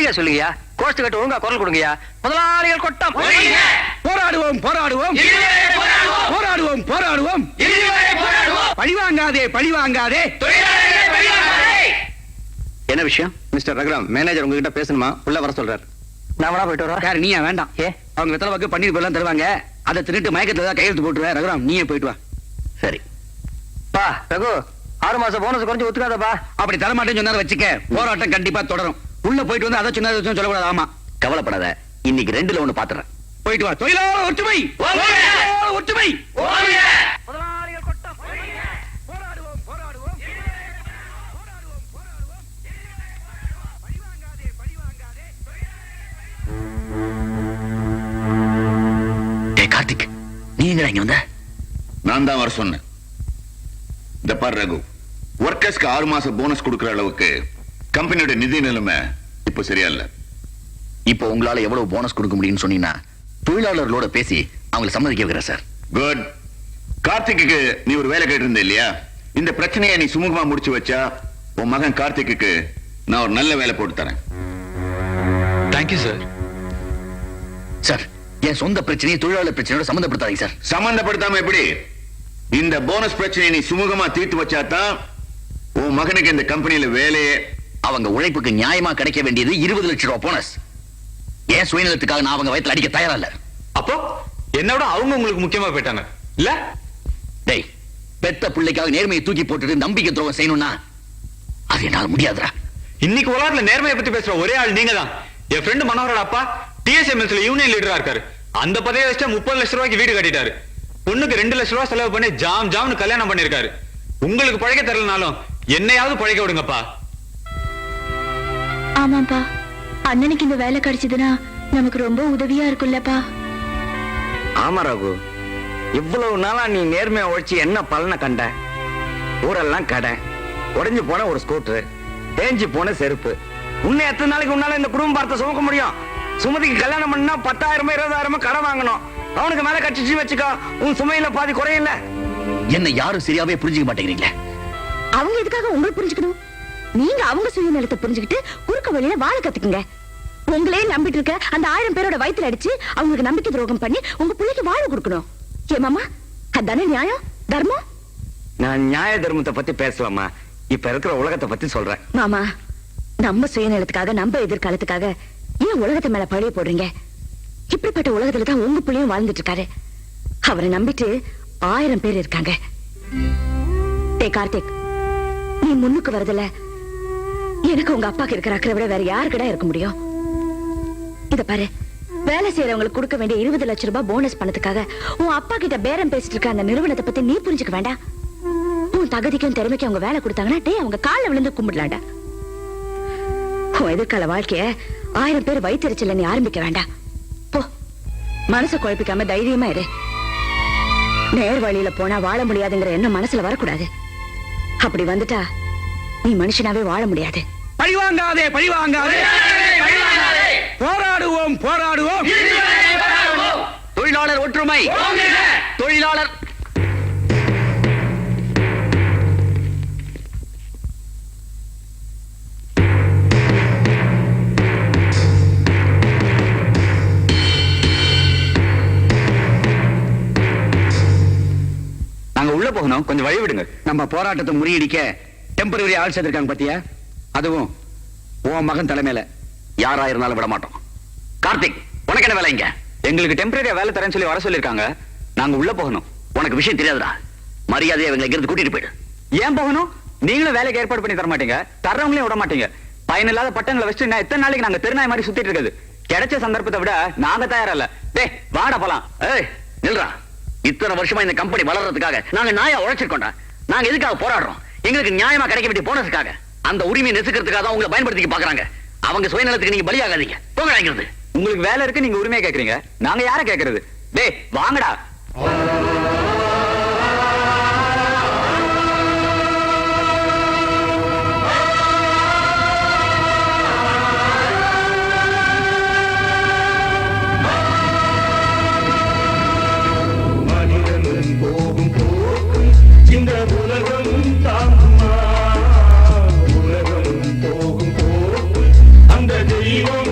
எப்படியா சொல்லுங்கயா? கோஷ்டு கட்டு ஒழுங்கா குரல் கொடுங்கயா. முதலாளிகள் கொட்டம். போராடுவோம் போராடுவோம் போராடுவோம் போராடுவோம். பழிவாங்காதே பழிவாங்காதே. என்ன விஷயம்? மிஸ்டர் ரகுராம், மேனேஜர் உங்ககிட்ட பேசணுமா? உள்ள வர சொல்றாரு. நான் வேணா போயிட்டு வரேன். யார் நீயா? வேண்டாம். அவங்க வெத்தலை வாக்கு பன்னீர் போலாம் தருவாங்க. அதை திருட்டு மயக்கத்துல தான் கையெழுத்து போட்டுருவேன். ரகுராம் நீயே போயிட்டு வா. சரி பா. ரகு 6 மாசம் போனஸ் குறைஞ்சு ஒத்துக்காதப்பா. அப்படி தரமாட்டேன்னு சொன்னாரு வச்சுக்க, போராட்டம் கண்டிப்பா தொடரும். உள்ள போயிட்டு வந்து அதை சொன்னதை சொல்லக்கூடாது. ஆமா, கவலைப்படாத, இன்னைக்கு 2ல 1 பாத்துறேன். போயிட்டு வா. தொழிலாளர் ஒற்றுமை ஒற்றுமை. கார்த்திக், நீ எங்கடா இங்க வந்த? நான் தான் வர சொன்னேன். இந்த பார் ரகு, ஒர்க்கர்ஸ்க்கு 6 மாசம் போனஸ் கொடுக்கிற அளவுக்கு கம்பெனியோட நிதி நிலைமை இப்ப சரியா இல்ல. இப்போ உங்களால எவ்வளவு போனஸ் கொடுக்க முடியும்னு சொன்னீங்கன்னா தொழிலாளர்களோட பேசி அவங்களை சம்மதிக்க வைக்கிறேன் சார். குட். கார்த்திக்கு நீ ஒரு வேலை கேட்டு இருந்த இல்லையா? இந்த பிரச்சனையை நீ சுமூகமா முடிச்சு வச்சா உன் மகன் கார்த்திக்கு நான் ஒரு நல்ல வேலை போட்டு தரேன். Thank you sir. சார், என் சொந்த பிரச்சனையை தொழிலாளர் பிரச்சனையோட சம்பந்தப்படுத்தாதீங்க சார். சம்பந்தப்படுத்தாம எப்படி? இந்த போனஸ் பிரச்சனையை நீ சுமூகமா தீர்த்து வச்சாதான் உன் மகனுக்கு இந்த கம்பெனியில வேலையே. அவங்க உழைப்புக்கு நியாயமா கிடைக்க வேண்டியது 20 லட்சம் ரூபாய் போனஸ். ஏன் சுயநலத்துக்காக நான் அவங்க வயித்துல அடிக்க தயாரா இல்ல. அப்போ என்னோட அவங்க உங்களுக்கு முக்கியமா போயிட்டாங்க இல்ல? டேய், பெத்த பிள்ளைக்காக நேர்மையை தூக்கி போட்டுட்டு நம்பிக்கை துரோகம் செய்யணும்னா அது என்னால முடியாதுடா. இன்னைக்கு உலகத்துல நேர்மையை பத்தி பேசுற ஒரே ஆள் நீங்க தான். என் ஃப்ரெண்ட் மனோகரோட அப்பா டிஎஸ்எம்எஸ்ல யூனியன் லீடரா இருக்காரு. அந்த பதவியை வச்சா 30 லட்சம் ரூபாய்க்கு வீடு கட்டிட்டாரு. பொண்ணுக்கு 2 லட்சம் ரூபாய் செலவு பண்ணி ஜாம்னு கல்யாணம் பண்ணிருக்காரு. உங்களுக்கு பழைக்க தரலனாலும் என்னையாவது பழைக்க விடுங்கப்பா. ஆமாப்பா, அண்ணனுக்கு இந்த வேலை கிடைச்சதுன்னா நமக்கு ரொம்ப உதவியா இருக்குல்லப்பா. ஆமா ரகு, இவ்வளவு நாளா நீ நேர்மையா உழைச்சி என்ன பலனை கண்ட? ஊரெல்லாம் கடை, உடைஞ்சு போன ஒரு ஸ்கூட்டர், தேஞ்சு போன செருப்பு. இன்னும் எத்தனை நாளைக்கு உன்னால இந்த குடும்ப பார்த்த சுமக்க முடியும்? சுமதிக்கு கல்யாணம் பண்ணா 10,000 20,000 கடன் வாங்கணும். அவனுக்கு மேல கட்டிச்சு வச்சுக்கோ, உன் சுமையில பாதி குறையில. என்ன யாரும் சரியாவே புரிஞ்சுக்க மாட்டேங்கிறீங்களே. அவங்க எதுக்காக உங்களை புரிஞ்சுக்கணும்? நீங்க அவங்க சுயநலத்தை புரிஞ்சுக்கிட்டு குறுக்க வழியில வாழ கத்துக்குங்க. உங்களே நம்பிட்டு இருக்க அந்த 1000 பேரோட வயித்துல அடிச்சு அவங்களுக்கு நம்பிக்கை துரோகம் பண்ணி உங்க பிள்ளைக்கு வாழ கொடுக்கணும். ஏமாமா, அதானே நியாயம் தர்மம்? நான் நியாய தர்மத்தை பத்தி பேசலாமா? இப்ப இருக்கிற உலகத்தை பத்தி சொல்றேன். மாமா, நம்ம சுயநலத்துக்காக நம்ம எதிர்காலத்துக்காக ஏன் உலகத்தை மேல பழிய போடுறீங்க? இப்படிப்பட்ட உலகத்துலதான் உங்க பிள்ளையும் வாழ்ந்துட்டு இருக்காரு. அவரை நம்பிட்டு 1000 பேர் இருக்காங்க. டே கார்த்திக், நீ முன்னுக்கு வரதுல எனக்கு உங்க அப்பாக்கு இருக்கிற அக்கறை விட வேற யாருக்கிட்ட இருக்க முடியும்? இத பாரு, வேலை செய்யறவங்களுக்கு கொடுக்க வேண்டிய 20 லட்சம் ரூபாய் போனஸ் பண்ணதுக்காக உன் அப்பா கிட்ட பேரம் பேசிட்டு இருக்க அந்த நிறுவனத்தை பத்தி நீ புரிஞ்சுக்க வேண்டாம். உன் தகுதிக்கும் திறமைக்கும் அவங்க வேலை கொடுத்தாங்கன்னா டே அவங்க காலில் விழுந்து கும்பிடலாண்டா. உன் எதிர்கால வாழ்க்கைய 1000 பேர் வயிற்றுச்சல நீ ஆரம்பிக்க வேண்டாம். போ, மனசை குழப்பிக்காம தைரியமா இரு. நேர் வழியில போனா வாழ முடியாதுங்கிற எண்ணம் மனசுல வரக்கூடாது. அப்படி வந்துட்டா நீ மனுஷனாவே வாழ முடியாது. பழிவாங்காதே பழிவாங்காதே. போராடுவோம் போராடுவோம். தொழிலாளர் ஒற்றுமை. தொழிலாளர் நாங்க உள்ள போகணும், கொஞ்சம் வழி விடுங்க. நம்ம போராட்டத்தை முறியடிக்க டெம்பரரி ஆள் சேர்த்திருக்காங்க பாத்தியா? அதுவும் உன் மகன் தலைமையில. யாரா இருந்தாலும் விட மாட்டோம். கார்த்திக், உனக்கு என்ன வேலை இங்க? எங்களுக்கு டெம்பரரியா வேலை தரேன்னு சொல்லி வர சொல்லிருக்காங்க. நாங்க உள்ள போகணும். உனக்கு விஷயம் தெரியாதுடா. மரியாதையை அவங்களை இங்கிருந்து கூட்டிட்டு போயிடு. ஏன் போகணும்? நீங்களும் வேலைக்கு ஏற்பாடு பண்ணி தர மாட்டீங்க, தர்றவங்களையும் விட மாட்டீங்க. பயனில்லாத பட்டங்களை வச்சு நான் எத்தனை நாளைக்கு நாங்க தெருநாய் மாதிரி சுத்திட்டு இருக்குது? கிடைச்ச சந்தர்ப்பத்தை விட நாங்க தயாரில்ல. டேய் வாடா போலாம். ஏய் நில்றா. இத்தனை வருஷமா இந்த கம்பெனி வளர்றதுக்காக நாங்க நாயா உழைச்சிருக்கோம்டா. நாங்க எதுக்காக போராடுறோம்? எங்களுக்கு நியாயமா கிடைக்க வேண்டிய போனஸுக்காக. அந்த உரிமையை நெசுக்கிறதுக்காக தான் உங்களை பயன்படுத்திக்க பாக்குறாங்க. அவங்க சுயநலத்துக்கு நீங்க பலியாகாதீங்க. போங்க. உங்களுக்கு வேலை இருக்கு, நீங்க உரிமையை கேக்குறீங்க. நாங்க யார கேக்குறது? டேய் வாங்கடா. இந்த உலகம் தாங்குமா? உலகம் போகும் போகும் அந்த தெய்வம்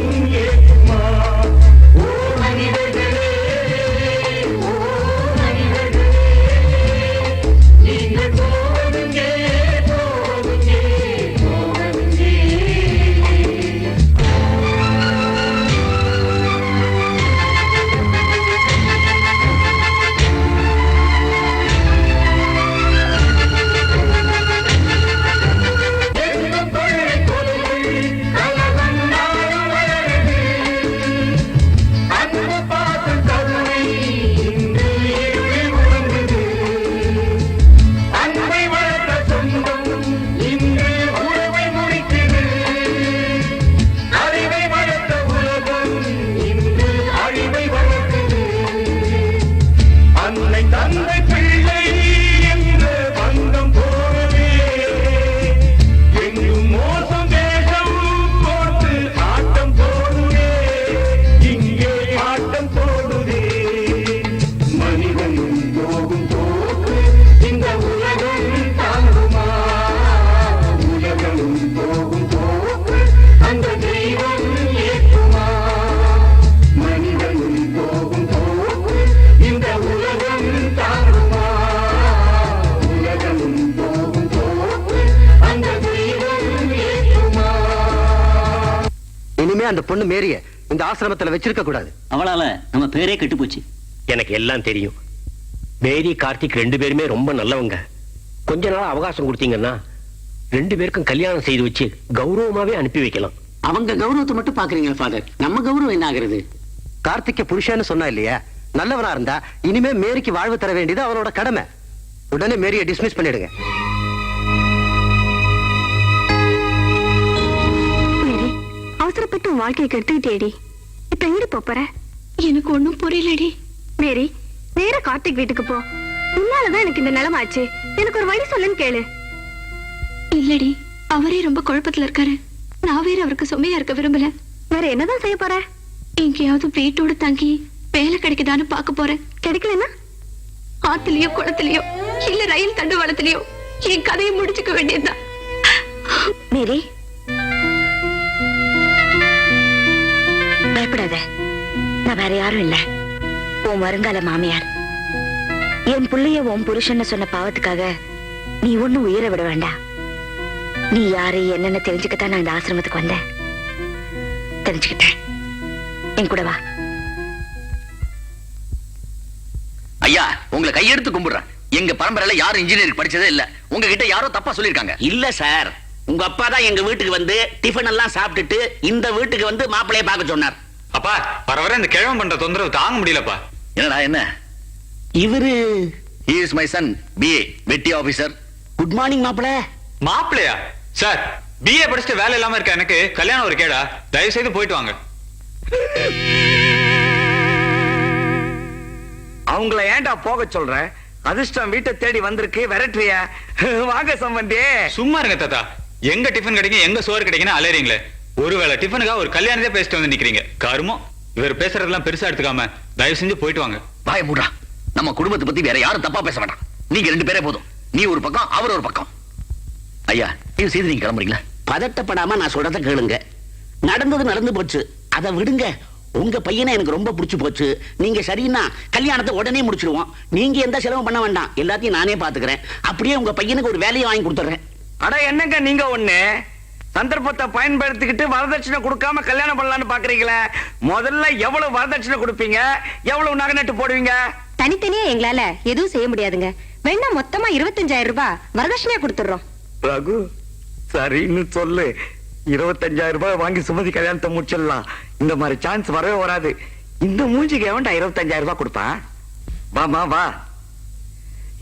இனிமே அந்த பொண்ணு மேரிய இந்த ஆசிரமத்துல வச்சிருக்க கூடாது. அவளால நம்ம பேரே கெட்டு போச்சு. எனக்கு எல்லாம் தெரியும். மேரி கார்த்திக் 2 பேருமே ரொம்ப நல்லவங்க. கொஞ்ச நாள் அவகாசம் கொடுத்தீங்கன்னா 2 பேருக்கும் கல்யாணம் செய்து வச்சு கௌரவமாவே அனுப்பி வைக்கலாம். அவங்க கௌரவத்தை மட்டும் பாக்குறீங்களா ஃபாதர்? நம்ம கௌரவம் என்ன ஆகுறது? கார்த்திக்க புருஷன்னு சொன்னா இல்லையா, நல்லவனா இருந்தா இனிமே மேரிக்கு வாழ்வு தர வேண்டியது அவனோட கடமை. உடனே மேரியை டிஸ்மிஸ் பண்ணிடுங்க. மேரி, அவசரப்பட்டு உன் வாழ்க்கையை கெடுத்துக்கிட்டேடி. இப்ப எங்கடி போற? எனக்கு ஒண்ணும் புரியலடி. மேரி, நேரா கார்த்திக் வீட்டுக்கு போ. உன்னாலதான் எனக்கு இந்த நிலைமை ஆச்சு. எனக்கு ஒரு வழி சொல்லுன்னு கேளு. இல்லடி, அவரே ரொம்ப குழப்பத்துல இருக்காரு. நான் வேற அவருக்கு சுமையா இருக்க விரும்பல. வேற என்னதான் செய்ய போற? எங்கேயாவது வீட்டோட தங்கி வேலை கிடைக்குதான்னு பார்க்க போறேன். கிடைக்கலன்னா ஆத்துலயோ குளத்திலயோ இல்ல ரயில் தண்டுவாளத்திலயோ என் கதையை முடிச்சுக்க வேண்டியதுதான். மேரி, பயப்படாத. நான் வேற யாரும் இல்ல, உன் வருங்கால மாமியார். என் புள்ளைய உன் புருஷன்னு சொன்ன பாவத்துக்காக நீ ஒண்ணும் உயிரை விட வேண்டாம். நீ யாரு என்னன்னு தெரிஞ்சுக்கத்தான் நான் இந்த ஆசிரமத்துக்கு வந்தேன். தெரிஞ்சுக்கிட்டேன். என் கூட வா. ஐயா, உங்களை கையெடுத்து கும்பிடுறேன். எங்க பரம்பரையில யாரும் இன்ஜினியரிங் படிச்சதே இல்ல. உங்ககிட்ட யாரோ தப்பா சொல்லிருக்காங்க. இல்ல சார், உங்க அப்பா தான் எங்க வீட்டுக்கு வந்து டிஃபன் எல்லாம் சாப்பிட்டுட்டு இந்த வீட்டுக்கு வந்து மாப்பிளைய பார்க்க சொன்னார். அப்பா வர வர இந்த கிழவன் பண்ற தொந்தரவு தாங்க முடியலப்பா. என்னடா என்ன? இவரு He is my son, BA, வெட்டி ஆபீசர். குட் மார்னிங் மாப்பிள. மாப்பிளையா? சார், பிஏ படிச்சுட்டு வேலை இல்லாம இருக்க எனக்கு கல்யாணம் ஒரு கேடா? தயவு செய்து போயிட்டு வாங்க. அவங்கள ஏன்டா போக சொல்ற? அதிர்ஷ்டம் வீட்டை தேடி வந்திருக்கு, விரட்டுறியா? வாங்க சம்பந்தி. சும்மா இருங்க தாத்தா. எங்க டிஃபன் கிடைக்கும் எங்க சோறு கிடைக்குன்னு அலையறீங்களே. ஒருவேளை டிஃபனுக்கா ஒரு கல்யாணத்தை பேசிட்டு வந்து நிக்கிறீங்க. கருமம். இவர் பேசுறதெல்லாம் பெருசா எடுத்துக்காம தயவு செஞ்சு போயிட்டு வாங்க. வாய மூடா. நம்ம குடும்பத்தை பத்தி வேற யாரும் தப்பா பேச வேண்டாம். நீங்க 2 பேரே போதும். நீ ஒரு பக்கம், அவர் ஒரு பக்கம். ஐயா, இது செய்து நீங்க கிளம்புறீங்களா? பதட்டப்படாம நான் சொல்றத கேளுங்க. நடந்தது நடந்து போச்சு, அதை விடுங்க. உங்க பையனை எனக்கு ரொம்ப பிடிச்சு போச்சு. நீங்க சரின்னா கல்யாணத்தை உடனே முடிச்சிடுவோம். நீங்க எந்த செலவும் பண்ண வேண்டாம், எல்லாத்தையும் நானே பாத்துக்கிறேன். அப்படியே உங்க பையனுக்கு ஒரு வேலையை வாங்கி கொடுத்துறேன். அட என்னங்க நீங்க ஒண்ணு சந்தர்ப்பத்தை பயன்படுத்திக்கிட்டு வரதட்சணை கொடுக்காம கல்யாணம் பண்ணலாம்னு பாக்குறீங்களே. முதல்ல எவ்வளவு வரதட்சணை கொடுப்பீங்க? எவ்வளவு நகை நட்டு போடுவீங்க? தனித்தனியா எங்களால எதுவும் செய்ய முடியாதுங்க. வேணா மொத்தமா 25,000 ரூபாய் வரதட்சணையா கொடுத்துறோம். ரகு, சரின்னு சொல்லு. 25,000 ரூபாய் வாங்கி சுமதி கல்யாணத்தை முடிச்சிடலாம். இந்த மாதிரி சான்ஸ் வரவே வராது. இந்த மூஞ்சிக்கு எவன்டா 25,000 ரூபாய் கொடுப்பான்? வாமா வா.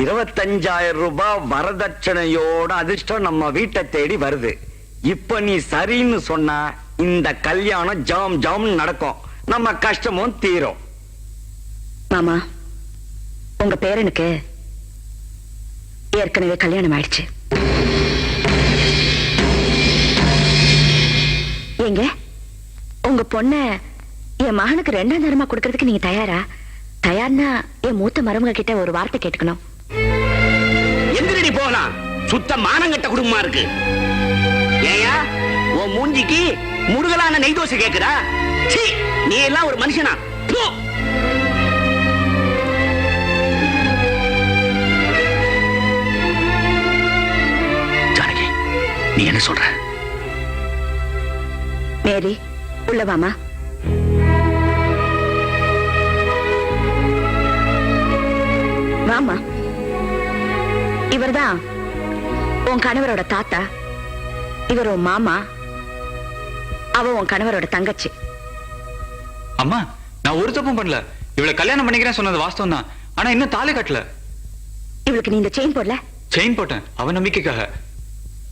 25,000 ரூபாய் வரதட்சணையோட அதிர்ஷ்டம் நம்ம வீட்டை தேடி வருது. இப்ப நீ சரின்னு சொன்னா இந்த கல்யாணம் ஜாம் ஜாம் நடக்கும். நம்ம கஷ்டமும் தீரும். மாமா, உங்க பேரனுக்கு ஏற்கனவே கல்யாணம் ஆயிடுச்சு. ஏங்க, உங்க பொண்ண என் மகனுக்கு 2ஆம் தரமா கொடுக்கறதுக்கு நீங்க தயாரா? தயார்னா என் மூத்த மருமக கிட்ட ஒரு வார்த்தை கேட்கணும். எந்திரடி போகலாம். சுத்த மானங்கட்ட குடும்பமா இருக்கு. ஏயா உன் மூஞ்சிக்கு முருகலான நெய் தோசை கேக்குதா? சீ, நீ எல்லாம் ஒரு மனுஷனா? போ. ஜானகி, நீ என்ன சொல்ற? மேரி, உள்ள வாமா. வாமா. இவர்தான் உன் கணவரோட தாத்தா. இவர் உன் மாமா. அவ உன் கணவரோட தங்கச்சி. அம்மா, நான் ஒரு தப்பும் பண்ணல. இவளை கல்யாணம் பண்ணிக்கிறேன் சொன்னது வாஸ்தவம் தான். ஆனா இன்னும் தாலி கட்டல. இவளுக்கு நீ இந்த செயின் போடல? செயின் போட்டேன் அவன் நம்பிக்கைக்காக.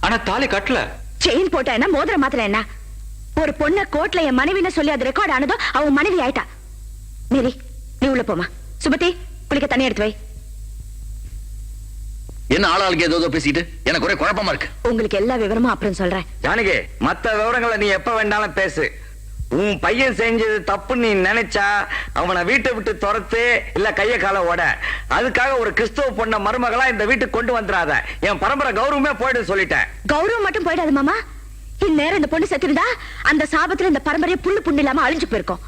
ஆனா தாலி கட்டல. செயின் போட்ட என்ன, மோதிரம் மாத்திர என்ன? ஒரு பொண்ண கோர்ட்ல என் மனைவின்னு சொல்லி அது ரெக்கார்ட் ஆனதோ அவன் மனைவி ஆயிட்டா. மேரி, நீ உள்ள போமா. சுபதி, குளிக்க தண்ணி எடுத்து வை. என்ன ஆளாளுக்கு ஏதோ பேசிட்டு எனக்கு ஒரே குழப்பமா இருக்கு. உங்களுக்கு எல்லா விவரமும் அப்புறம் சொல்றேன். ஜானகி, மத்த விவரங்களை நீ எப்ப வேண்டாலும் பேசு. உன் பையன் செஞ்சது தப்பு நீ நினைச்சா அவனை வீட்டை விட்டு துரத்து, இல்ல கைய கால ஓட. அதுக்காக ஒரு கிறிஸ்தவ பொண்ண மருமகளா இந்த வீட்டுக்கு கொண்டு வந்துடாத. என் பரம்பரை கௌரவமே போயிடு சொல்லிட்டேன். கௌரவம் மட்டும் போயிடாது மாமா. இந்நேரம் இந்த பொண்ணு செத்திருந்தா அந்த சாபத்துல இந்த பரம்பரையை புல்லு புண்ணு இல்லாம அழிஞ்சு போயிருக்கும்.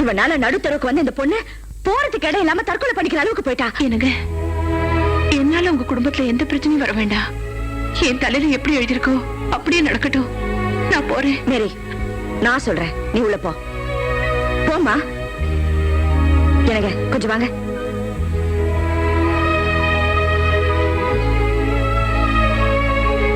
இவனால நடுத்தரவுக்கு வந்து இந்த பொண்ணு போறதுக்கு இடம் இல்லாம தற்கொலை பண்ணிக்கிற அளவுக்கு போயிட்டா. எனக்கு என்னால உங்க குடும்பத்துல எந்த பிரச்சனையும் வர வேண்டாம். என் தலையில எப்படி எழுதிருக்கோ அப்படியே நடக்கட்டும். நான் போறேன். மேரி, நான் சொல்றேன், நீ உள்ள போ. போம்மா. எனக்கு கொஞ்சம் வாங்க.